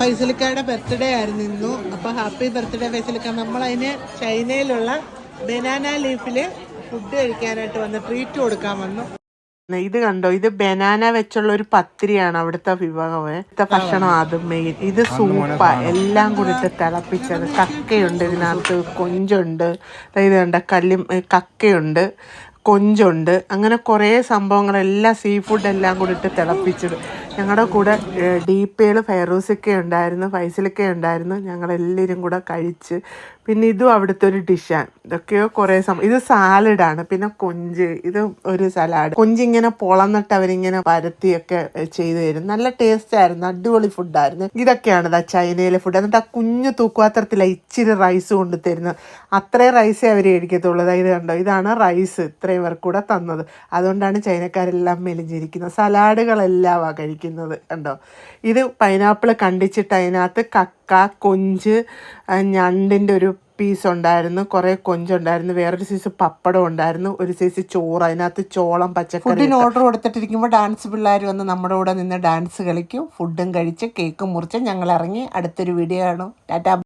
ഫൈസലിക്കയുടെ birthday ആയിരുന്നു ഇന്നു. അപ്പോൾ ഹാപ്പി ബർത്ത്ഡേ ഫൈസലിക്ക. നമ്മളതിന് ചൈനയിലുള്ള ബനാന ലീഫിൽ ഫുഡ് കഴിക്കാനായിട്ട് വന്ന് ട്രീറ്റ് കൊടുക്കാൻ വന്നു. ഇത് കണ്ടോ, ഇത് ബനാന വെച്ചുള്ള ഒരു പത്തിരിയാണ് അവിടുത്തെ വിഭവം. ഇവിടുത്തെ ഭക്ഷണം അത് മെയിൻ. ഇത് സൂപ്പ എല്ലാം കൂടി ഇട്ട് തിളപ്പിച്ചത്. കക്കയുണ്ട് ഇതിനകത്ത്, കൊഞ്ചുണ്ട്, ഇത് കണ്ട കക്കയുണ്ട്, കൊഞ്ചുണ്ട്, അങ്ങനെ കുറേ സംഭവങ്ങളെല്ലാം സീ ഫുഡ് എല്ലാം കൂടി ഇട്ട് തിളപ്പിച്ചത്. ഞങ്ങളുടെ കൂടെ ഡീപ്പേൾ ഫൈറൂസിക്ക ഉണ്ടായിരുന്നു, ഫൈസലിക്ക ഉണ്ടായിരുന്നു. ഞങ്ങളെല്ലാവരും കൂടെ കഴിച്ച്. പിന്നെ ഇതും അവിടുത്തെ ഒരു ഡിഷാണ്. ഇതൊക്കെയോ കുറേ ഇത് സാലഡാണ്. പിന്നെ കൊഞ്ച്, ഇത് ഒരു സലാഡ്. കൊഞ്ചിങ്ങനെ പൊളന്നിട്ട് അവരിങ്ങനെ പരത്തിയൊക്കെ ചെയ്തു തരും. നല്ല ടേസ്റ്റ് ആയിരുന്നു, അടിപൊളി ഫുഡായിരുന്നു. ഇതൊക്കെയാണ് ചൈനയിലെ ഫുഡ്. എന്നിട്ട് ആ കുഞ്ഞു തൂക്കുപാത്രത്തിലാണ് ഇച്ചിരി റൈസ് കൊണ്ട് തരുന്നത്. അത്രയും റൈസേ അവർ കഴിക്കത്തുള്ളൂ. ഇത് കണ്ടോ, ഇതാണ് റൈസ് ഇത്രയും പേർക്ക് കൂടെ തന്നത്. അതുകൊണ്ടാണ് ചൈനക്കാരെല്ലാം മെലിഞ്ഞിരിക്കുന്നത്. സലാഡുകളെല്ലാമാണ് കഴിക്കുന്നത് കണ്ടോ. ഇത് പൈനാപ്പിൾ കണ്ടിച്ചിട്ട് അതിനകത്ത് കക്ക, കൊഞ്ച്, ഞണ്ടിൻ്റെ ഒരു പീസ് ഉണ്ടായിരുന്നു, കുറേ കൊഞ്ചുണ്ടായിരുന്നു, വേറൊരു സൈസ് പപ്പടം ഉണ്ടായിരുന്നു, ഒരു സൈസ് ചോറ്, അതിനകത്ത് ചോളം, പച്ചക്കറി. ഫുഡിന് ഓർഡർ കൊടുത്തിട്ടിരിക്കുമ്പോൾ ഡാൻസ് പിള്ളേർ വന്ന് നമ്മുടെ കൂടെ നിന്ന് ഡാൻസ് കളിക്കും. ഫുഡും കഴിച്ച് കേക്കും മുറിച്ച് ഞങ്ങൾ ഇറങ്ങി. അടുത്തൊരു വീഡിയോ കാണും. ടാറ്റാ.